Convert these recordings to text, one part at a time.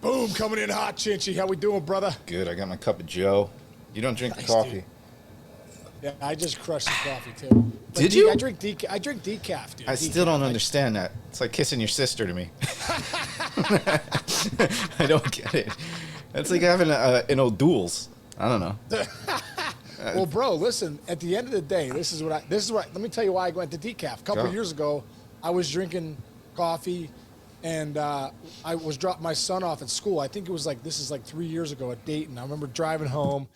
Boom, coming in hot, Chinchy. How we doing, brother? Good. I got my cup of Joe. You don't drink the coffee. Dude. Yeah, I just crushed some coffee too. But Did you? I drink decaf, dude. I still don't understand that. It's like kissing your sister to me. I don't get it. It's like having an O'Doul's. I don't know. Well, bro, listen. At the end of the day, this is what. Let me tell you why I went to decaf. A couple of years ago, I was drinking coffee, and I was dropping my son off at school. I think it was this is 3 years ago at Dayton. I remember driving home.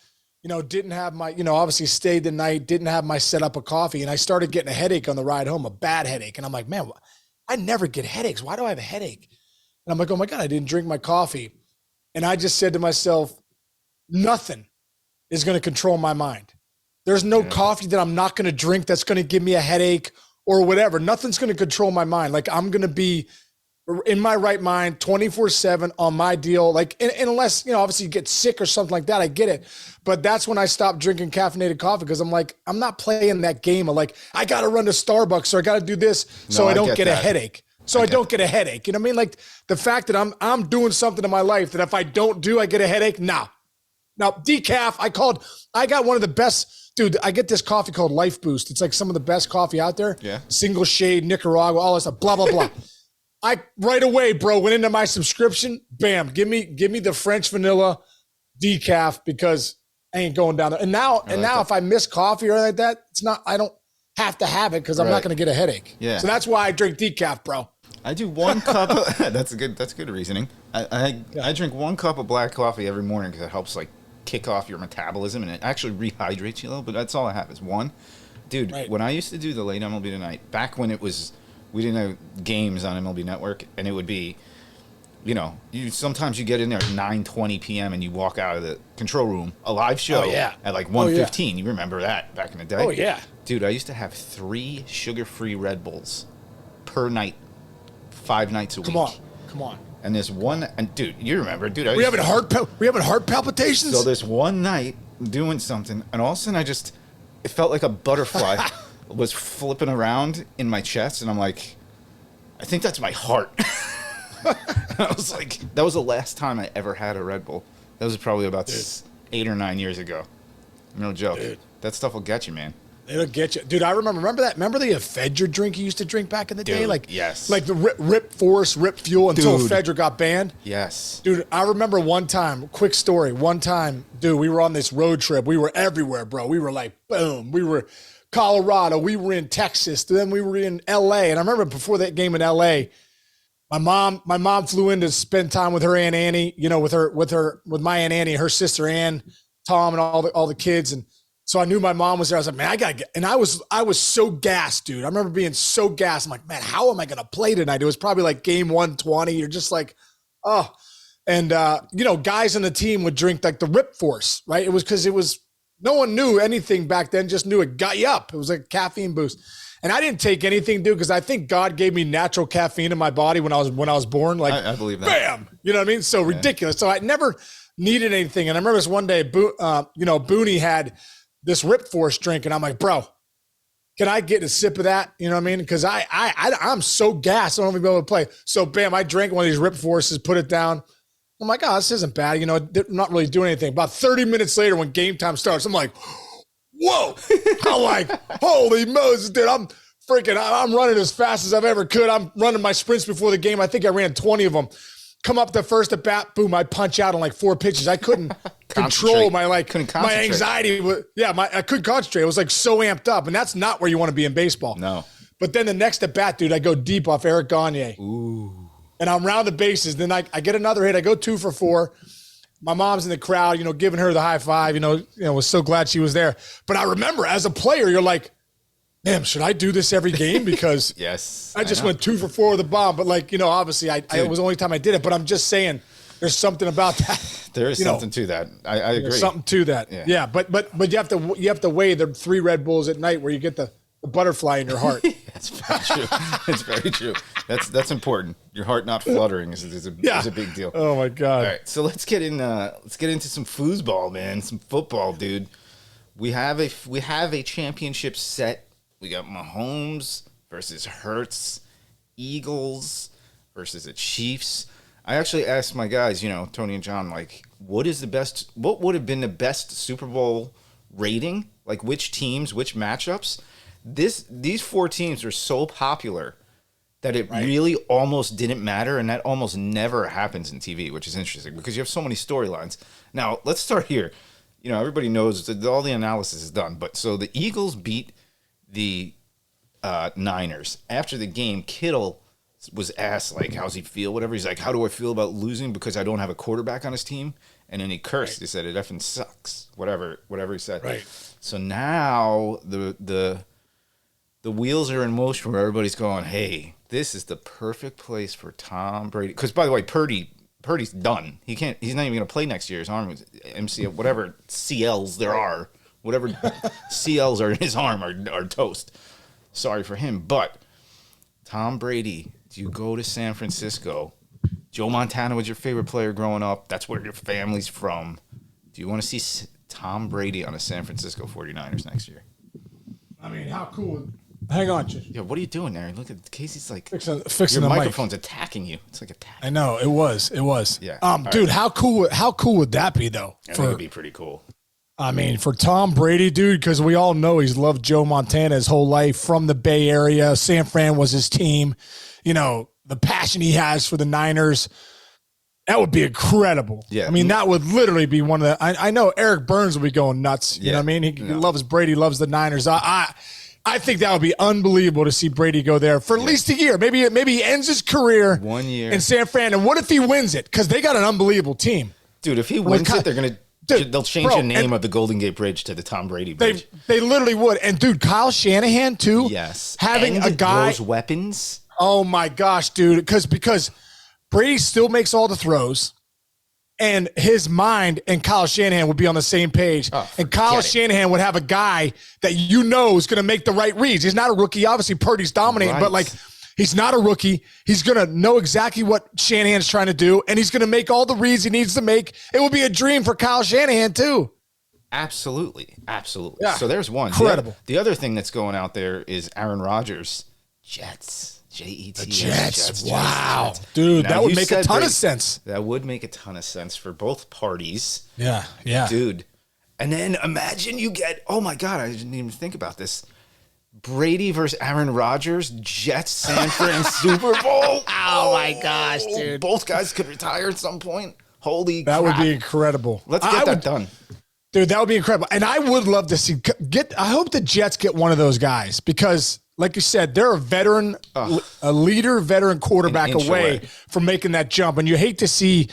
Didn't have my, obviously stayed the night, didn't have my setup of coffee. And I started getting a headache on the ride home, a bad headache. And I'm like, man, I never get headaches. Why do I have a headache? And I'm like, oh my God, I didn't drink my coffee. And I just said to myself, nothing is going to control my mind. There's no coffee that I'm not going to drink that's going to give me a headache or whatever. Nothing's going to control my mind. I'm going to be in my right mind 24/7 on my deal. And unless, obviously you get sick or something like that, I get it. But that's when I stopped drinking caffeinated coffee because I'm like, I'm not playing that game of I got to run to Starbucks or I got to do this so I don't get a headache. So I don't get a headache. You know what I mean? The fact that I'm doing something in my life that if I don't do, I get a headache. Nah. Now, decaf, I got one of the best, dude, I get this coffee called Life Boost. It's some of the best coffee out there. Yeah. Single shade, Nicaragua, all this stuff, blah, blah, blah. I right away, bro, went into my subscription. Bam, give me the French vanilla decaf because I ain't going down there. And now if I miss coffee or anything like that, it's not. I don't have to have it because I'm not going to get a headache. Yeah. So that's why I drink decaf, bro. I do one cup. That's good reasoning. I drink 1 cup of black coffee every morning because it helps kick off your metabolism and it actually rehydrates you a little. But that's all I have is one. Dude, when I used to do the late MLB Tonight, back when it was. We didn't have games on MLB Network, and it would be, sometimes you get in there at 9:20 p.m. and you walk out of the control room, a live show at 1:15. You remember that back in the day? Oh, yeah. Dude, I used to have 3 sugar-free Red Bulls per night, 5 nights a week. Come on. And this one, and dude, you remember, dude. We having heart palpitations? So this one night, doing something, and all of a sudden it felt like a butterfly. Was flipping around in my chest, and I'm like, I think that's my heart. I was like, that was the last time I ever had a Red Bull. That was probably about 8 or 9 years ago. No joke. Dude. That stuff will get you, man. It'll get you. Dude, I remember that. Remember the Ephedra drink you used to drink back in the day? Yes. The Rip Force, Rip Fuel until Ephedra got banned? Yes. Dude, I remember one time, quick story. One time, dude, we were on this road trip. We were everywhere, bro. We were boom. We were Colorado, we were in Texas, then we were in LA. And I remember before that game in LA, my mom flew in to spend time with her Aunt Annie, with my Aunt Annie, her sister Ann, Tom, and all the kids. And so I knew my mom was there. I was like, man, I gotta get. And I was so gassed, dude. I remember being so gassed. I'm like, man, how am I gonna play tonight? It was probably game 120. You're just oh. And guys on the team would drink the Rip Force, right? It was because it was. No one knew anything back then, just knew it got you up. It was a caffeine boost. And I didn't take anything, dude, because I think God gave me natural caffeine in my body when I was born. I believe that. Bam! You know what I mean? So ridiculous. So I never needed anything. And I remember this one day, Booney had this Rip Force drink, and I'm like, bro, can I get a sip of that? You know what I mean? Because I'm so gassed, I don't even be able to play. So bam, I drank one of these Rip Forces, put it down. I'm like, oh, this isn't bad. They're not really doing anything. About 30 minutes later when game time starts, I'm like, whoa. I'm like, holy Moses, dude. I'm running as fast as I've ever could. I'm running my sprints before the game. I think I ran 20 of them. Come up the first at bat, boom, I punch out on 4 pitches. I couldn't control my my anxiety. I couldn't concentrate. I was so amped up. And that's not where you want to be in baseball. No. But then the next at bat, dude, I go deep off Eric Gagne. Ooh. And I'm round the bases. Then I get another hit. I go 2 for 4. My mom's in the crowd, giving her the high five. Was so glad she was there. But I remember as a player, you're like, damn, should I do this every game? Because yes, I just went 2 for 4 with the bomb. But obviously, it was the only time I did it. But I'm just saying, there's something about that. There is something to that. I agree. There's something to that. Yeah. But you have to weigh the 3 Red Bulls at night where you get the butterfly in your heart. That's very true. It's very true. That's important. Your heart not fluttering is a big deal. Oh my God. All right, so let's get into some foosball, man. Some football, dude. We have a championship set. We got Mahomes versus Hurts, Eagles versus the Chiefs. I actually asked my guys, Tony and John, like, what would have been the best Super Bowl rating? Like, which teams, which matchups? These 4 teams are so popular that it really almost didn't matter, and that almost never happens in TV, which is interesting because you have so many storylines. Now, let's start here. Everybody knows that all the analysis is done, but so the Eagles beat the Niners. After the game, Kittle was asked, like, how's he feel, whatever. He's like, how do I feel about losing because I don't have a quarterback on his team? And then he cursed. He said, it effing sucks, whatever he said. Right. So now the wheels are in motion where everybody's going, hey, this is the perfect place for Tom Brady. Because, by the way, Purdy's done. He's not even going to play next year. His arm is MCL, whatever CLs there are, whatever CLs are in his arm are toast. Sorry for him. But Tom Brady, do you go to San Francisco? Joe Montana was your favorite player growing up. That's where your family's from. Do you want to see Tom Brady on the San Francisco 49ers next year? I mean, how cool. Hang on, Chinch. Yeah, what are you doing there? Look at Casey's like fixing your the microphone's attacking you. It's like attacking. I know it was. Yeah. Dude, how cool would that be though? I think it'd be pretty cool. I mean, for Tom Brady, dude, because we all know he's loved Joe Montana his whole life from the Bay Area. San Fran was his team. The passion he has for the Niners. That would be incredible. Yeah. I mean, that would literally be one of the. I know Eric Burns would be going nuts. You know what I mean? He loves Brady, loves the Niners. I think that would be unbelievable to see Brady go there for at least a year. Maybe he ends his career 1 year in San Fran. And what if he wins it? Because they got an unbelievable team. Dude, if he wins it, they'll change the name of the Golden Gate Bridge to the Tom Brady Bridge. They literally would. And dude, Kyle Shanahan too. Yes. Having and a guy those weapons. Oh my gosh, dude. Because Brady still makes all the throws. And his mind and Kyle Shanahan would be on the same page. And Kyle Shanahan would have a guy that is going to make the right reads. He's not a rookie. Obviously, Purdy's dominating, but he's not a rookie. He's going to know exactly what Shanahan's trying to do, and he's going to make all the reads he needs to make. It would be a dream for Kyle Shanahan, too. Absolutely. Yeah. So there's one. Incredible. The other thing that's going out there is Aaron Rodgers. Jets. Jets. The Jets. Wow. Jets. Dude, now, that would make a ton of sense. That would make a ton of sense for both parties. Yeah. Dude. And then imagine you get, oh my God, I didn't even think about this. Brady versus Aaron Rodgers, Jets, San Fran Super Bowl. Oh my gosh, dude. Both guys could retire at some point. Holy crap. That would be incredible. Let's get that done. Dude, that would be incredible. And I would love to see, I hope the Jets get one of those guys because, like you said, they're a veteran, a leader, veteran quarterback away from making that jump. And you hate to see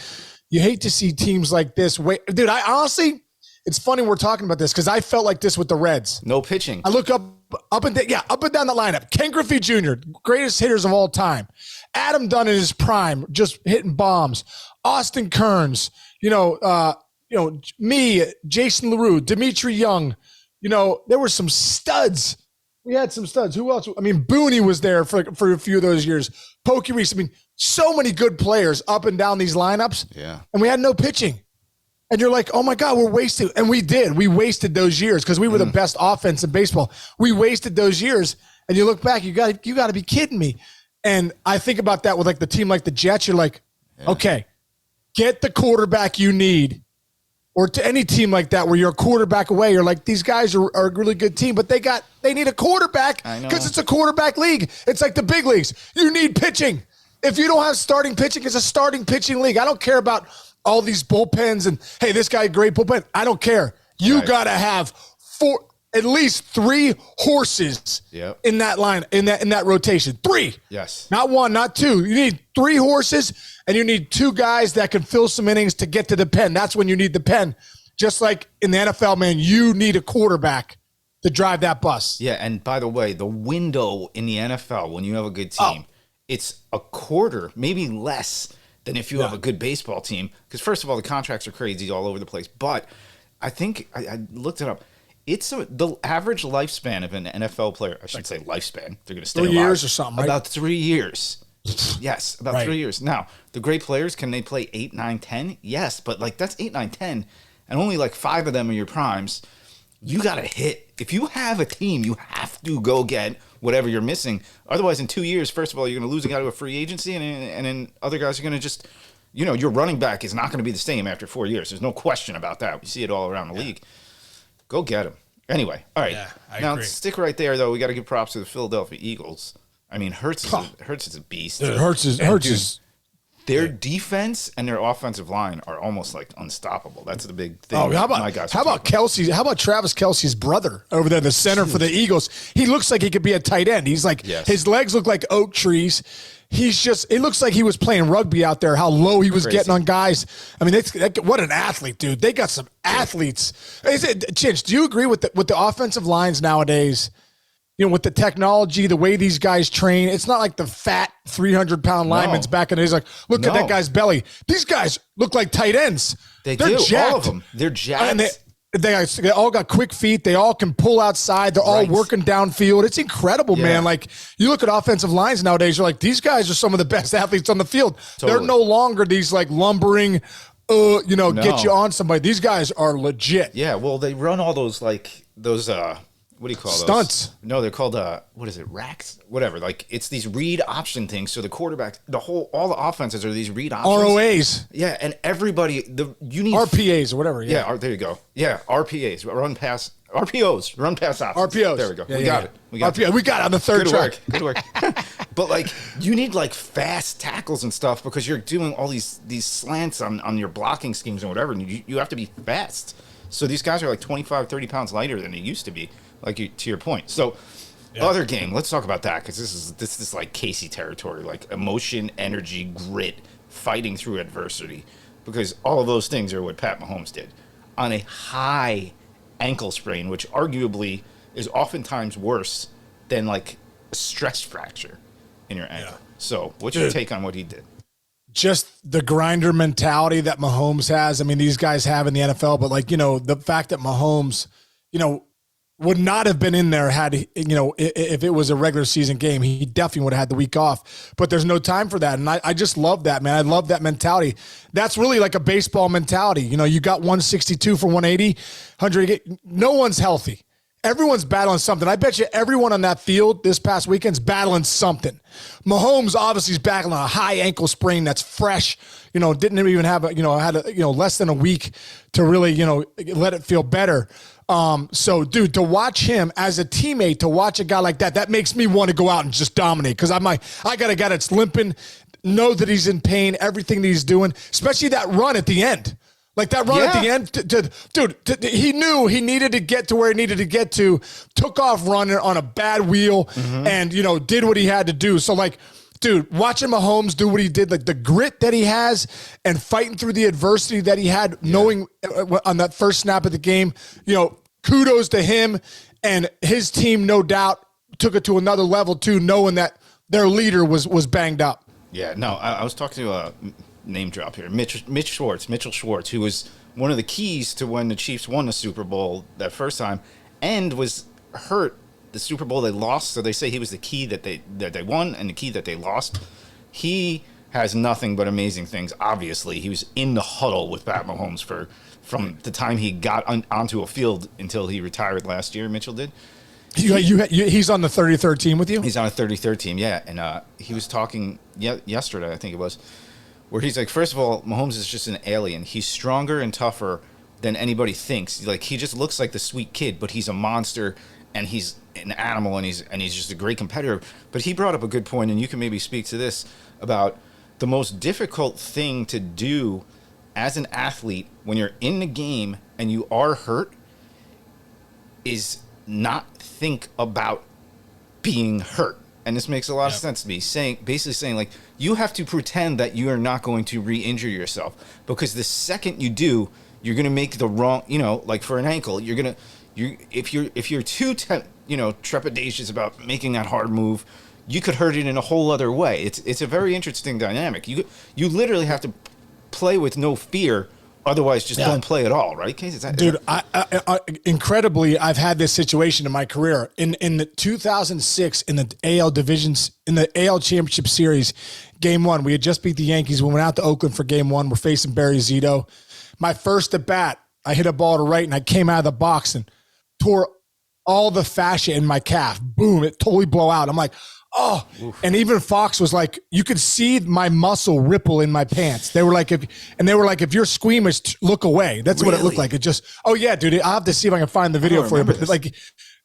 teams like this. Dude, I honestly, it's funny we're talking about this because I felt like this with the Reds. No pitching. I look up and down the lineup. Ken Griffey Jr., greatest hitters of all time. Adam Dunn in his prime, just hitting bombs. Austin Kearns, me, Jason LaRue, Dimitri Young. There were some studs. We had some studs. Who else? I mean, Booney was there for a few of those years. Pokey Reese. I mean, so many good players up and down these lineups. Yeah. And we had no pitching. And you're like, oh my God, we're wasting. And we did. We wasted those years because we were the best offense in baseball. We wasted those years. And you look back, you got to be kidding me. And I think about that with the team like the Jets. You're like, okay, get the quarterback you need. Or to any team like that where you're a quarterback away, you're like, these guys are a really good team, but they need a quarterback because it's a quarterback league. It's like the big leagues. You need pitching. If you don't have starting pitching, it's a starting pitching league. I don't care about all these bullpens and, hey, this guy, great bullpen. I don't care. You got to have at least 3 horses in that line, in that rotation. 3. Yes. Not 1, not 2. You need 3 horses. And you need 2 guys that can fill some innings to get to the pen. That's when you need the pen. Just like in the NFL, man, you need a quarterback to drive that bus. Yeah, and by the way, the window in the NFL, when you have a good team, it's a quarter, maybe less than if you have a good baseball team. Because first of all, the contracts are crazy all over the place. But I think I looked it up. It's the average lifespan of an NFL player. I should say lifespan. They're going to stay 3 alive. years or something, right? About 3 years. Yes, about 3 years. Now, the great players, can they play 8, 9, 10? Yes, but that's 8, 9, 10, and only 5 of them are your primes. You got to hit. If you have a team, you have to go get whatever you're missing. Otherwise, in 2 years, first of all, you're going to lose a guy to a free agency, and then other guys are going to just your running back is not going to be the same after 4 years. There's no question about that. We see it all around the league. Go get him. Anyway, all right. Yeah, I now, agree. stick right there, though. We got to give props to the Philadelphia Eagles. I mean, Hurts is a beast. Dude, Hurts is their defense and their offensive line are almost like unstoppable. That's the big thing. Oh, how about Kelsey? How about Travis Kelsey's brother over there, the center for the Eagles? He looks like he could be a tight end. He's like, his legs look like oak trees. It looks like he was playing rugby out there, how low he was getting on guys. I mean, what an athlete, dude. They got some athletes. Chinch, do you agree with the offensive lines nowadays? With the technology, the way these guys train, it's not like the fat 300-pound linemen's back in the days. Like, look at that guy's belly. These guys look like tight ends. They're jacked. All of them. They're jacked. And they all got quick feet. They all can pull outside. They're all working downfield. It's incredible, man. Like, you look at offensive lines nowadays, you're like, these guys are some of the best athletes on the field. Totally. They're no longer these like lumbering, get you on somebody. These guys are legit. Yeah, well, they run all those what do you call those? Stunts. No, they're called what is it? Racks? Whatever. Like, it's these read option things. So the quarterback, all the offenses are these read options. ROAs. Yeah, and everybody, you need RPAs or whatever. Yeah, there you go. Yeah, RPAs, run pass RPOs, run pass options. RPOs. There we go. Yeah, we got it. We got it. We got it on the third track. Good work. But like, you need like fast tackles and stuff because you're doing all these slants on your blocking schemes and whatever, and you have to be fast. So these guys are like 25, 30 pounds lighter than they used to be. Like to your point. So, other game. Let's talk about that because this is like Casey territory, like emotion, energy, grit, fighting through adversity. Because all of those things are what Pat Mahomes did on a high ankle sprain, which arguably is oftentimes worse than like a stress fracture in your ankle. Yeah. So, what's your take on what he did? Just the grinder mentality that Mahomes has. I mean, these guys have in the NFL, but like the fact that Mahomes, would not have been in there had, if it was a regular season game. He definitely would have had the week off, but there's no time for that. And I just love that, man. I love that mentality. That's really like a baseball mentality. You got 162 for 180, 100. No one's healthy. Everyone's battling something. I bet you everyone on that field this past weekend's battling something. Mahomes obviously is battling a high ankle sprain that's fresh. Didn't even have had less than a week to really, let it feel better. So dude, to watch him as a teammate, to watch a guy like that makes me want to go out and just dominate. Cause I got a guy that's limping, know that he's in pain, everything that he's doing, especially that run at the end. Like that run at the end, he knew he needed to get to where he needed to get to, took off running on a bad wheel and, did what he had to do. So like, dude, watching Mahomes do what he did, like the grit that he has and fighting through the adversity that he had, knowing on that first snap of the game, kudos to him and his team, no doubt, took it to another level too, knowing that their leader was banged up. Yeah, no, I was talking to name drop here, Mitchell Schwartz, who was one of the keys to when the Chiefs won the Super Bowl that first time and was hurt the Super Bowl they lost. So they say he was the key that they won and the key that they lost. He has nothing but amazing things. Obviously, he was in the huddle with Pat Mahomes from the time he got onto a field until he retired last year. Mitchell did. He's on the 33rd team with you? He's on a 33rd team, yeah. And he was talking yesterday, I think it was, where he's like, first of all, Mahomes is just an alien. He's stronger and tougher than anybody thinks. Like, he just looks like the sweet kid, but he's a monster and he's an animal and he's just a great competitor. But he brought up a good point, and you can maybe speak to this, about the most difficult thing to do as an athlete when you're in the game and you are hurt is not think about being hurt. And this makes a lot of sense to me. Basically saying like, you have to pretend that you are not going to re-injure yourself, because the second you do, you're going to make the wrong, like for an ankle, if you're too trepidatious about making that hard move, you could hurt it in a whole other way. It's a very interesting dynamic. You literally have to play with no fear. Otherwise, just don't play at all, right, Case? Dude, I incredibly, I've had this situation in my career. In the 2006, in the AL divisions, in the AL Championship Series, Game 1, we had just beat the Yankees. We went out to Oakland for Game 1. We're facing Barry Zito. My first at bat, I hit a ball to right, and I came out of the box and tore all the fascia in my calf. Boom, it totally blew out. I'm like, oh, and even Fox was like, you could see my muscle ripple in my pants. They were like, if you're squeamish, look away. That's what it looked like. It just, oh yeah, dude, I'll have to see if I can find the video for you. But like,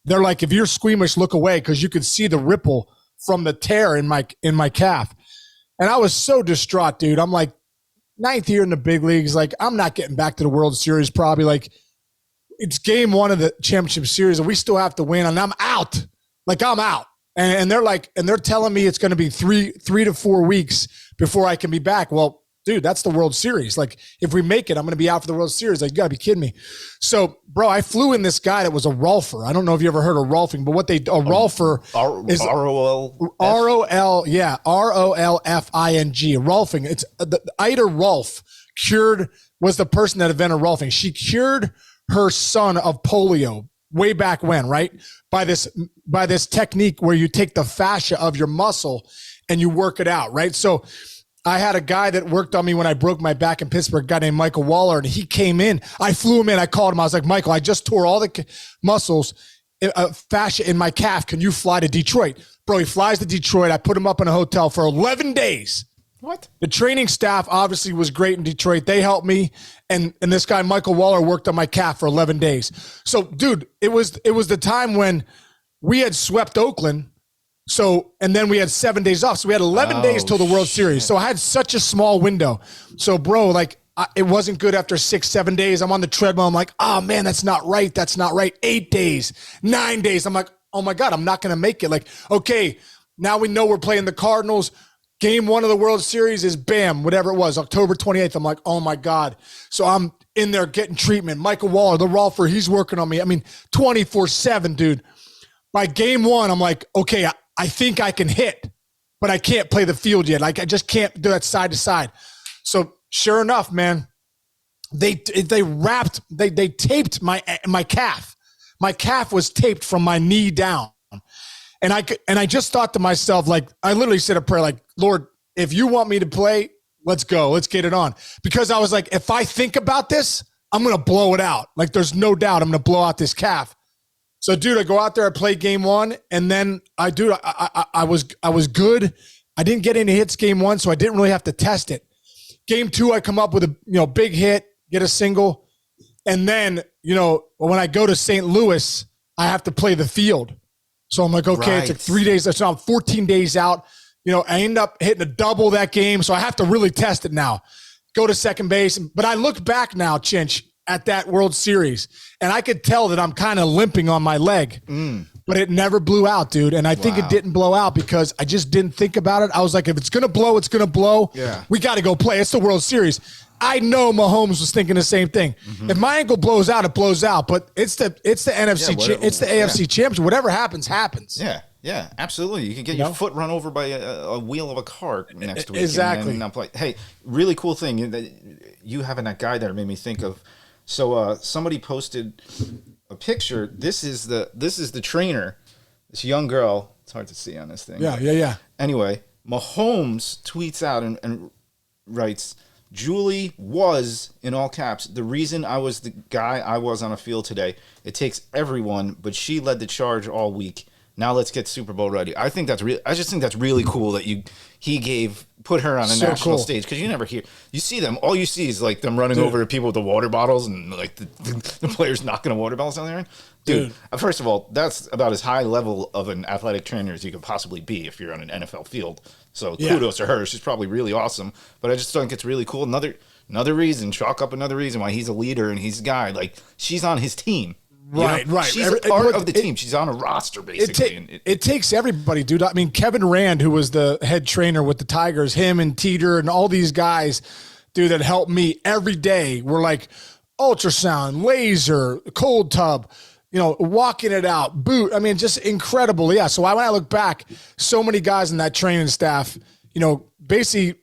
they're like, if you're squeamish, look away, because you could see the ripple from the tear in my calf. And I was so distraught, dude. I'm like, 9th year in the big leagues. Like, I'm not getting back to the World Series probably. Like, it's game 1 of the championship series and we still have to win, and I'm out. Like, I'm out. And they're like, and they're telling me it's going to be three to 4 weeks before I can be back. Well, dude, that's the World Series. Like, if we make it, I'm going to be out for the World Series. Like, you gotta be kidding me. So, bro, I flew in this guy that was a rolfer. I don't know if you ever heard of rolfing, but a rolfer is R-O-L, yeah, R-O-L-F-I-N-G, rolfing. It's the Ida Rolf was the person that invented rolfing. She cured her son of polio way back when, right? By this technique where you take the fascia of your muscle and you work it out, right? So I had a guy that worked on me when I broke my back in Pittsburgh, a guy named Michael Waller, and he came in. I flew him in. I called him. I was like, Michael, I just tore all the muscles, fascia in my calf. Can you fly to Detroit? Bro, he flies to Detroit. I put him up in a hotel for 11 days. What? The training staff obviously was great in Detroit. They helped me. And this guy, Michael Waller, worked on my calf for 11 days. So, dude, it was the time when we had swept Oakland. So, and then we had 7 days off. So we had 11 days till the World Series. So I had such a small window. So, bro, like, it wasn't good after 6-7 days. I'm on the treadmill. I'm like, oh, man, that's not right. That's not right. 8 days, 9 days. I'm like, oh, my God, I'm not going to make it. Like, okay, now we know we're playing the Cardinals. Game 1 of the World Series is bam, whatever it was, October 28th. I'm like, oh my God. So I'm in there getting treatment. Michael Waller, the rolfer, he's working on me. I mean, 24/7, dude. By game 1, I'm like, okay, I think I can hit, but I can't play the field yet. Like, I just can't do that side to side. So sure enough, man, they taped my calf. My calf was taped from my knee down. And I just thought to myself, like, I literally said a prayer, like, Lord, if you want me to play, let's go. Let's get it on. Because I was like, if I think about this, I'm going to blow it out. Like, there's no doubt I'm going to blow out this calf. So, dude, I go out there, I play game 1, and then I was good. I didn't get any hits game 1, so I didn't really have to test it. Game 2, I come up with a big hit, get a single. And then, when I go to St. Louis, I have to play the field. So I'm like, okay, It's like 3 days. So I'm 14 days out. I end up hitting a double that game. So I have to really test it now. Go to second base. But I look back now, Chinch, at that World Series, and I could tell that I'm kind of limping on my leg. But it never blew out, dude. And I think it didn't blow out because I just didn't think about it. I was like, if it's going to blow, it's going to blow. Yeah. We got to go play. It's the World Series. I know Mahomes was thinking the same thing. Mm-hmm. If my ankle blows out, it blows out. But it's the NFC, it's the AFC Championship. Whatever happens, happens. Yeah, absolutely. You can get your foot run over by a wheel of a car next week. Exactly. And not play. Hey, really cool thing you having that guy there made me think of. So somebody posted a picture. This is the trainer. This young girl. It's hard to see on this thing. Yeah. Anyway, Mahomes tweets out and writes, Julie was, in all caps, the reason I was the guy I was on a field today. It takes everyone, but she led the charge all week. Now let's get Super Bowl ready. I think that's I just think that's really cool that he put her on a national stage, because you never you see them. All you see is like them running over to people with the water bottles and like the players knocking the water bottles down there. Dude, first of all, that's about as high level of an athletic trainer as you could possibly be if you're on an NFL field. So kudos to her. She's probably really awesome. But I just think it's really cool. Another reason, chalk up another reason why he's a leader and he's a guy. Like, she's on his team. Right. She's a part of the team. She's on a roster, basically. It takes everybody, dude. I mean, Kevin Rand, who was the head trainer with the Tigers, him and Teeter and all these guys, dude, that helped me every day were like ultrasound, laser, cold tub, walking it out, boot. I mean, just incredible. Yeah. So when I look back, so many guys in that training staff, basically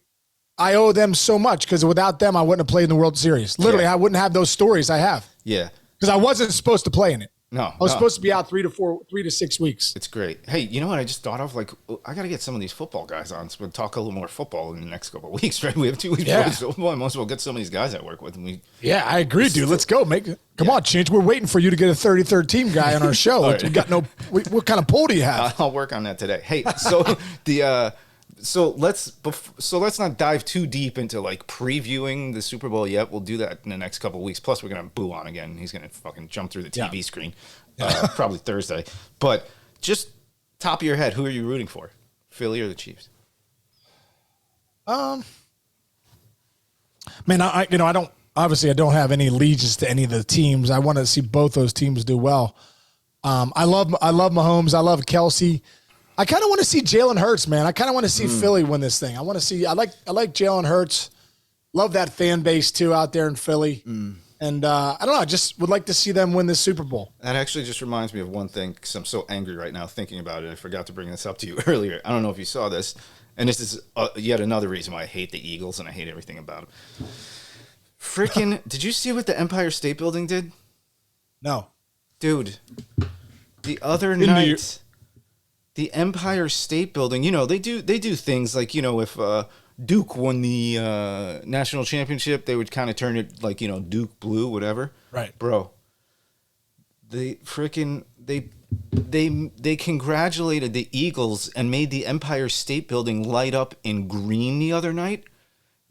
I owe them so much, because without them, I wouldn't have played in the World Series. Literally, I wouldn't have those stories I have. Yeah. Because I wasn't supposed to play in it. No. I was supposed to be out 3 to 6 weeks. It's great. Hey, you know what I just thought of? Like, I got to get some of these football guys on so we'll talk a little more football in the next couple of weeks, right? We have 2 weeks before football. I might as well get some of these guys I work with. I agree, dude. Let's go. Come on, Chinch. We're waiting for you to get a 33rd team guy on our show. Right. We got what kind of pool do you have? I'll work on that today. Hey, so So let's not dive too deep into like previewing the Super Bowl yet. We'll do that in the next couple of weeks. Plus, we're gonna have Boo on again. He's gonna fucking jump through the TV screen, probably Thursday. But just top of your head, who are you rooting for, Philly or the Chiefs? Man, I don't have any allegiance to any of the teams. I want to see both those teams do well. I love Mahomes. I love Kelsey. I kind of want to see Jalen Hurts, man. I kind of want to see Philly win this thing. I like Jalen Hurts. Love that fan base too out there in Philly. And I don't know. I just would like to see them win this Super Bowl. That actually just reminds me of one thing because I'm so angry right now thinking about it. I forgot to bring this up to you earlier. I don't know if you saw this. And this is yet another reason why I hate the Eagles and I hate everything about them. Freaking, did you see what the Empire State Building did? No. Dude, the other night... The Empire State Building, they do things like, if Duke won the national championship, they would kind of turn it like, Duke blue, whatever. Right. Bro, they freaking, they congratulated the Eagles and made the Empire State Building light up in green the other night.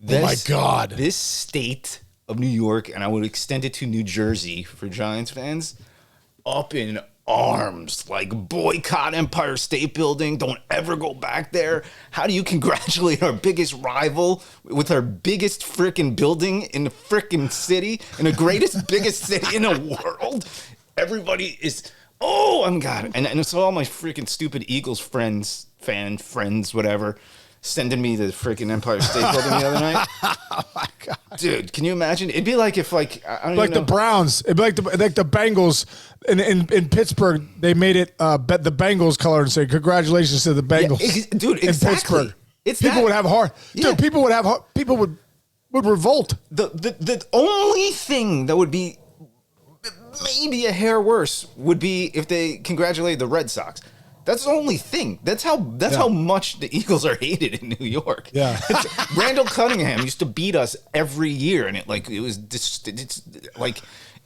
Oh, my God. This state of New York, and I would extend it to New Jersey for Giants fans, up in arms, like boycott Empire State Building, don't ever go back there. How do you congratulate our biggest rival with our biggest freaking building in the freaking city, in the greatest biggest city in the world? Everybody is, I'm God. And it's all my freaking stupid Eagles friends, whatever, sending me the freaking Empire State Building the other night. Oh my God, dude! Can you imagine? It'd be like if, I don't like know. The Browns. It'd be like the Bengals in Pittsburgh. They made it bet the Bengals color and say congratulations to the Bengals, dude. Exactly. In Pittsburgh. It's people would have heart. Yeah. Dude, people would revolt. The only thing that would be maybe a hair worse would be if they congratulated the Red Sox. That's the only thing. That's how much the Eagles are hated in New York. Yeah. Randall Cunningham used to beat us every year, and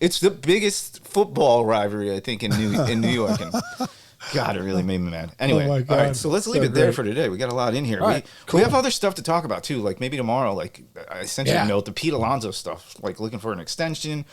it's the biggest football rivalry I think in New York. And God, it really made me mad. Anyway, all right, so let's leave it there for today. We got a lot in here. Right, we have other stuff to talk about too. Like maybe tomorrow. Like I sent you a note, the Pete Alonso stuff. Like looking for an extension.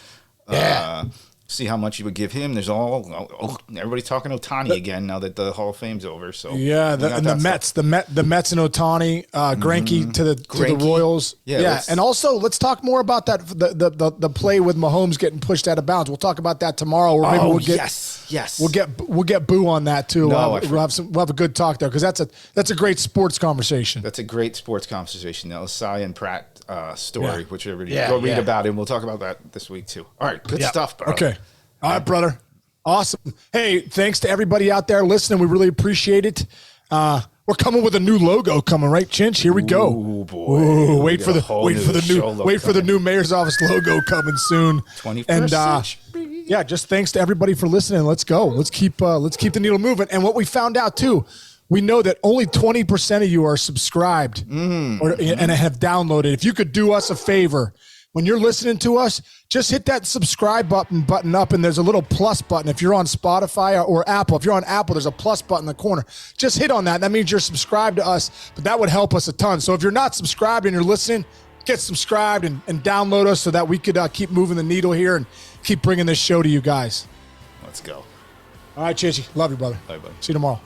See how much you would give him. There's everybody's talking Ohtani again now that the Hall of Fame's over. So the Mets, the Mets and Ohtani, Greinke to the Royals. And also let's talk more about that the play with Mahomes getting pushed out of bounds. We'll talk about that tomorrow. Or maybe we'll get we'll get Boo on that too. We'll have a good talk there because that's a great sports conversation. That's a great sports conversation. That was Cy and Pratt story, which everybody go read about it. And we'll talk about that this week too. All right, good stuff, bro. Okay. All right, brother. Awesome. Hey, thanks to everybody out there listening. We really appreciate it. We're coming with a new logo coming, right, Chinch? Here we go. Oh boy. Ooh, wait for the new mayor's office logo coming soon. 21st century. Yeah, just thanks to everybody for listening. Let's go. Let's keep the needle moving. And what we found out too, we know that only 20% of you are subscribed and have downloaded. If you could do us a favor, when you're listening to us, just hit that subscribe button up, and there's a little plus button. If you're on Spotify or Apple, if you're on Apple, there's a plus button in the corner. Just hit on that. That means you're subscribed to us, but that would help us a ton. So if you're not subscribed and you're listening, get subscribed and download us so that we could keep moving the needle here and keep bringing this show to you guys. Let's go. All right, Chichi. Love you, brother. Bye, buddy. See you tomorrow.